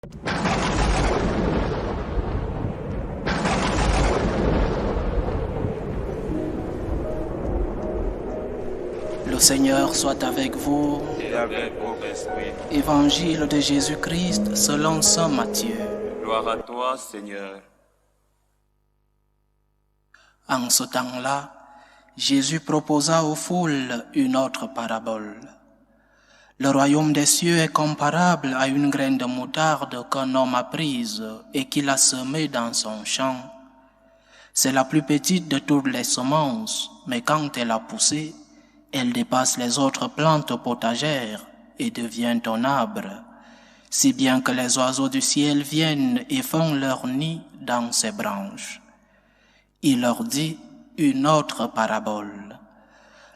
Le Seigneur soit avec vous. Et avec votre esprit. Évangile de Jésus-Christ selon saint Matthieu. Gloire à toi, Seigneur. En ce temps-là, Jésus proposa aux foules une autre parabole. Le royaume des cieux est comparable à une graine de moutarde qu'un homme a prise et qu'il a semée dans son champ. C'est la plus petite de toutes les semences, mais quand elle a poussé, elle dépasse les autres plantes potagères et devient un arbre, si bien que les oiseaux du ciel viennent et font leur nid dans ses branches. Il leur dit une autre parabole.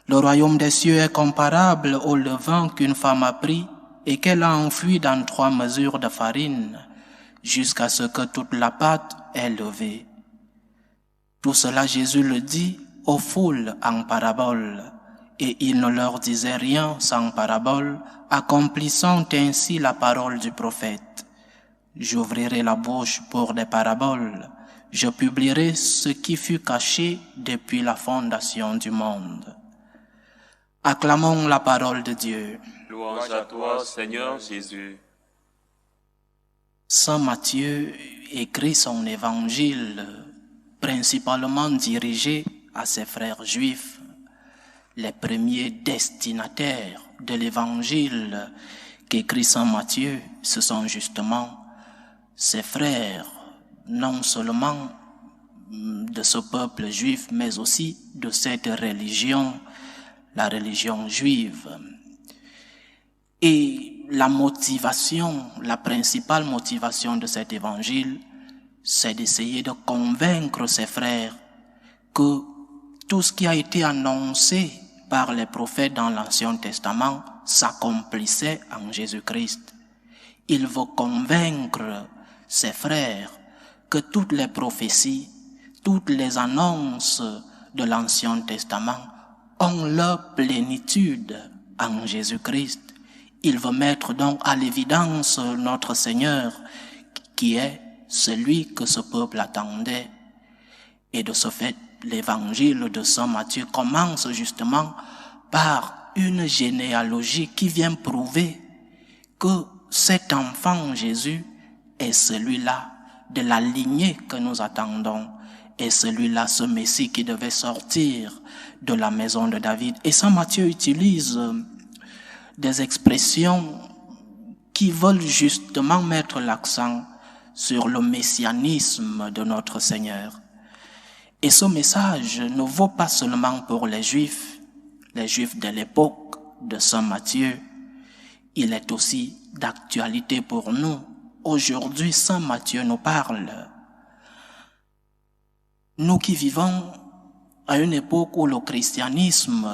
Le royaume des cieux est comparable au levain qu'une femme a pris et qu'elle a enfoui dans 3 mesures de farine, jusqu'à ce que toute la pâte est levée. Tout cela Jésus le dit aux foules en parabole, et il ne leur disait rien sans parabole, accomplissant ainsi la parole du prophète. J'ouvrirai la bouche pour des paraboles, je publierai ce qui fut caché depuis la fondation du monde. Acclamons la parole de Dieu. Louange à toi, Seigneur Jésus. Saint Matthieu écrit son évangile principalement dirigé à ses frères juifs. Les premiers destinataires de l'évangile qu'écrit saint Matthieu, ce sont justement ses frères, non seulement de ce peuple juif, mais aussi de cette religion, la religion juive. Et la motivation, la principale motivation de cet évangile, c'est d'essayer de convaincre ses frères que tout ce qui a été annoncé par les prophètes dans l'Ancien Testament s'accomplissait en Jésus-Christ. Il veut convaincre ses frères que toutes les prophéties, toutes les annonces de l'Ancien Testament ont leur plénitude en Jésus-Christ. Il veut mettre donc à l'évidence notre Seigneur, qui est celui que ce peuple attendait. Et de ce fait, l'évangile de saint Matthieu commence justement par une généalogie qui vient prouver que cet enfant Jésus est celui-là de la lignée que nous attendons, et celui-là, ce Messie qui devait sortir de la maison de David. Et saint Matthieu utilise des expressions qui veulent justement mettre l'accent sur le messianisme de notre Seigneur. Et ce message ne vaut pas seulement pour les Juifs de l'époque de saint Matthieu, il est aussi d'actualité pour nous. Aujourd'hui, saint Matthieu nous parle. Nous qui vivons à une époque où le christianisme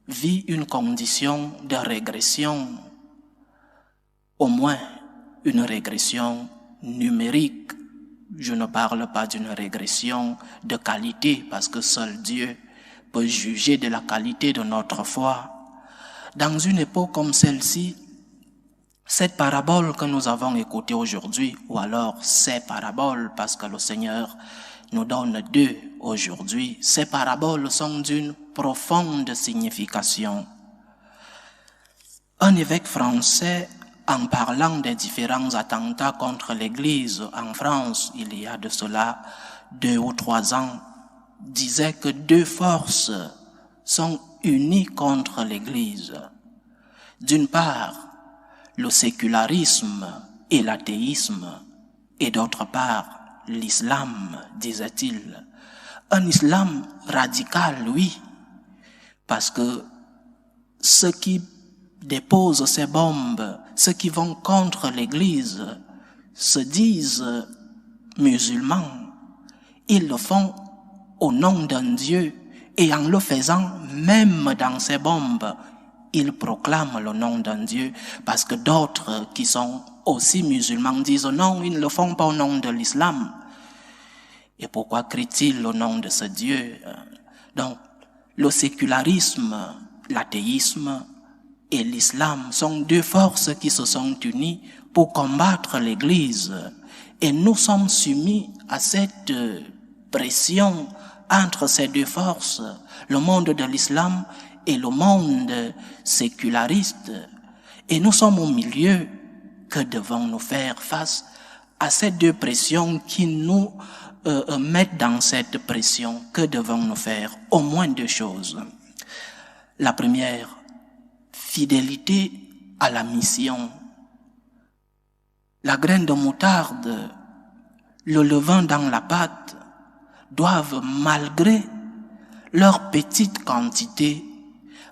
vit une condition de régression, au moins une régression numérique. Je ne parle pas d'une régression de qualité, parce que seul Dieu peut juger de la qualité de notre foi. Dans une époque comme celle-ci, cette parabole que nous avons écoutée aujourd'hui, ou alors ces paraboles, parce que le Seigneur nous donne 2 aujourd'hui, ces paraboles sont d'une profonde signification. Un évêque français, en parlant des différents attentats contre l'Église en France, il y a de cela 2 ou 3 ans, disait que 2 forces sont unies contre l'Église. D'une part, le sécularisme et l'athéisme, et d'autre part, l'islam, disait-il. Un islam radical, oui, parce que ceux qui déposent ces bombes, ceux qui vont contre l'Église, se disent musulmans. Ils le font au nom d'un Dieu, et en le faisant, même dans ces bombes, ils proclament le nom d'un Dieu, parce que d'autres qui sont aussi musulmans disent non, ils ne le font pas au nom de l'islam. Et pourquoi crient-ils au nom de ce Dieu? Donc, le sécularisme, l'athéisme et l'islam sont 2 forces qui se sont unies pour combattre l'Église. Et nous sommes soumis à cette pression entre ces deux forces, le monde de l'islam et le monde séculariste. Et nous sommes au milieu. Que devons-nous faire face à ces deux pressions qui nous mettent dans cette pression? Que devons-nous faire? Au moins deux choses. La première, fidélité à la mission. La graine de moutarde, le levain dans la pâte, doivent, malgré leur petite quantité,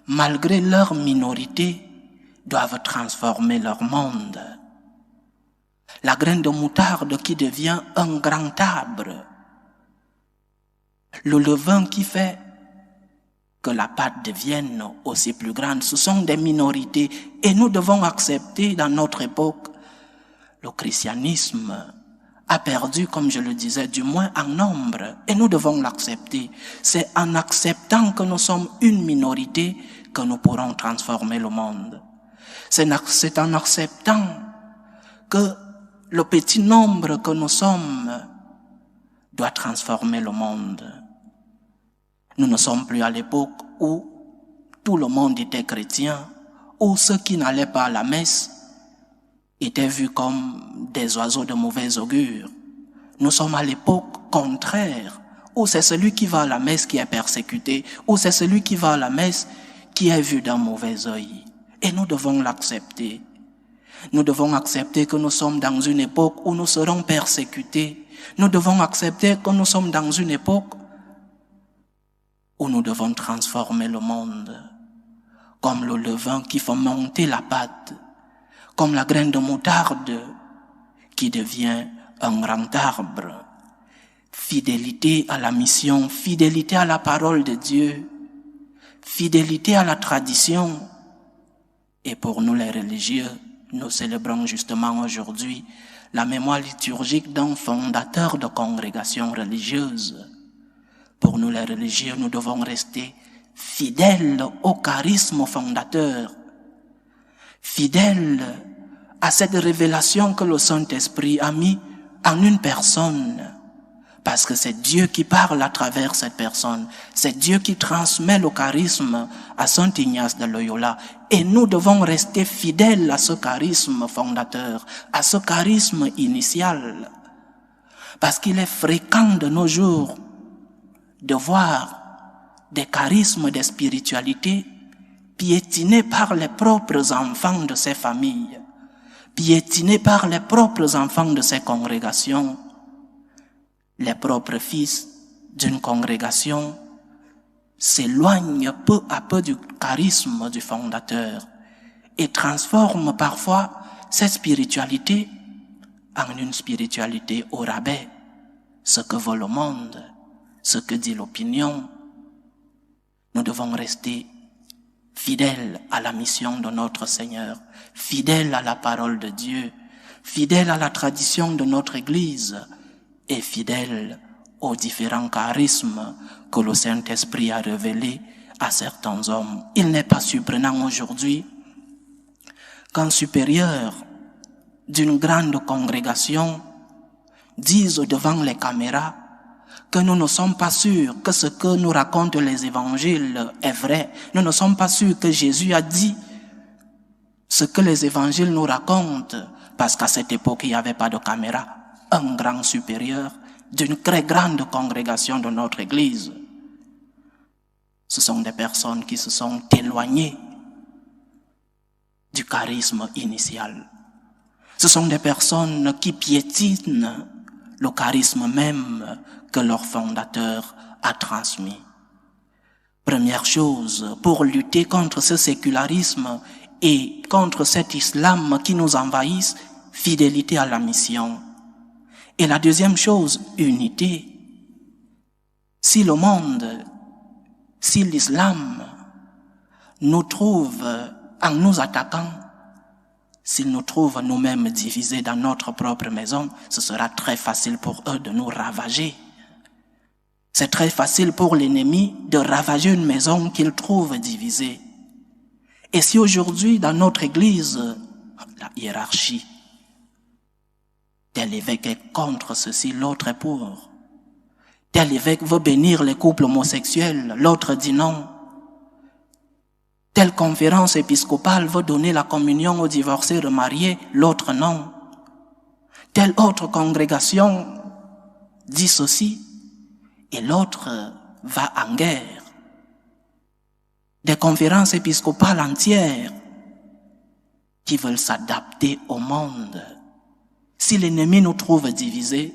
malgré leur minorité, doivent transformer leur monde. La graine de moutarde qui devient un grand arbre. Le levain qui fait que la pâte devienne aussi plus grande. Ce sont des minorités et nous devons accepter dans notre époque. Le christianisme a perdu, comme je le disais, du moins en nombre et nous devons l'accepter. C'est en acceptant que nous sommes une minorité que nous pourrons transformer le monde. C'est en acceptant que le petit nombre que nous sommes doit transformer le monde. Nous ne sommes plus à l'époque où tout le monde était chrétien, où ceux qui n'allaient pas à la messe étaient vus comme des oiseaux de mauvais augure. Nous sommes à l'époque contraire, où c'est celui qui va à la messe qui est persécuté, où c'est celui qui va à la messe qui est vu d'un mauvais œil. Et nous devons l'accepter. Nous devons accepter que nous sommes dans une époque où nous serons persécutés. Nous devons accepter que nous sommes dans une époque où nous devons transformer le monde, comme le levain qui fait monter la pâte, comme la graine de moutarde qui devient un grand arbre. Fidélité à la mission, fidélité à la parole de Dieu, fidélité à la tradition. Et pour nous les religieux, nous célébrons justement aujourd'hui la mémoire liturgique d'un fondateur de congrégation religieuse. Pour nous les religieux, nous devons rester fidèles au charisme fondateur, fidèles à cette révélation que le Saint-Esprit a mis en une personne, parce que c'est Dieu qui parle à travers cette personne, c'est Dieu qui transmet le charisme à Saint Ignace de Loyola, et nous devons rester fidèles à ce charisme fondateur, à ce charisme initial, parce qu'il est fréquent de nos jours de voir des charismes de spiritualité piétinés par les propres enfants de ces familles, piétinés par les propres enfants de ces congrégations. Les propres fils d'une congrégation s'éloignent peu à peu du charisme du fondateur et transforment parfois cette spiritualité en une spiritualité au rabais, ce que veut le monde, ce que dit l'opinion. Nous devons rester fidèles à la mission de notre Seigneur, fidèles à la parole de Dieu, fidèles à la tradition de notre Église et fidèles aux différents charismes que le Saint-Esprit a révélés à certains hommes. Il n'est pas surprenant aujourd'hui qu'un supérieur d'une grande congrégation dise devant les caméras que nous ne sommes pas sûrs que ce que nous racontent les évangiles est vrai. Nous ne sommes pas sûrs que Jésus a dit ce que les évangiles nous racontent, parce qu'à cette époque, il n'y avait pas de caméra. Un grand supérieur d'une très grande congrégation de notre Église. Ce sont des personnes qui se sont éloignées du charisme initial. Ce sont des personnes qui piétinent le charisme même que leur fondateur a transmis. Première chose, pour lutter contre ce sécularisme et contre cet islam qui nous envahisse, fidélité à la mission. Et la deuxième chose, unité. Si le monde, si l'islam nous trouve en nous attaquant, s'ils nous trouvent nous-mêmes divisés dans notre propre maison, ce sera très facile pour eux de nous ravager. C'est très facile pour l'ennemi de ravager une maison qu'il trouve divisée. Et si aujourd'hui, dans notre Église, la hiérarchie tel évêque est contre ceci, l'autre est pour. Tel évêque veut bénir les couples homosexuels, l'autre dit non. Telle conférence épiscopale veut donner la communion aux divorcés remariés, l'autre non. Telle autre congrégation dit ceci et l'autre va en guerre. Des conférences épiscopales entières qui veulent s'adapter au monde. Si l'ennemi nous trouve divisés,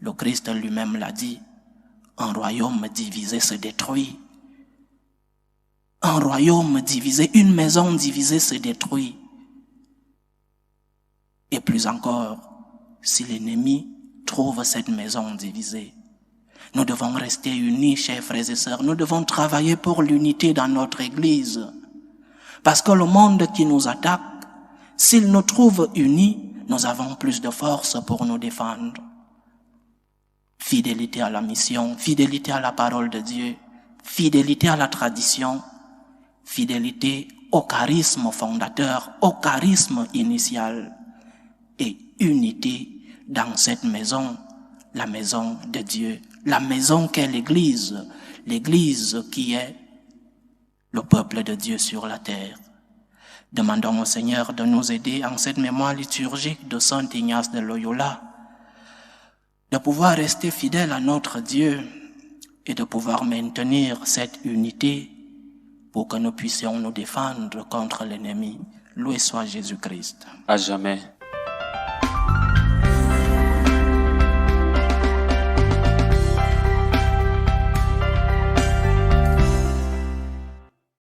le Christ lui-même l'a dit, un royaume divisé se détruit. Un royaume divisé, une maison divisée se détruit. Et plus encore, si l'ennemi trouve cette maison divisée, nous devons rester unis, chers frères et sœurs. Nous devons travailler pour l'unité dans notre Église. Parce que le monde qui nous attaque, s'il nous trouve unis, nous avons plus de force pour nous défendre. Fidélité à la mission, fidélité à la parole de Dieu, fidélité à la tradition, fidélité au charisme fondateur, au charisme initial et unité dans cette maison, la maison de Dieu, la maison qu'est l'Église qui est le peuple de Dieu sur la terre. Demandons au Seigneur de nous aider en cette mémoire liturgique de Saint Ignace de Loyola, de pouvoir rester fidèles à notre Dieu et de pouvoir maintenir cette unité pour que nous puissions nous défendre contre l'ennemi. Loué soit Jésus-Christ. À jamais.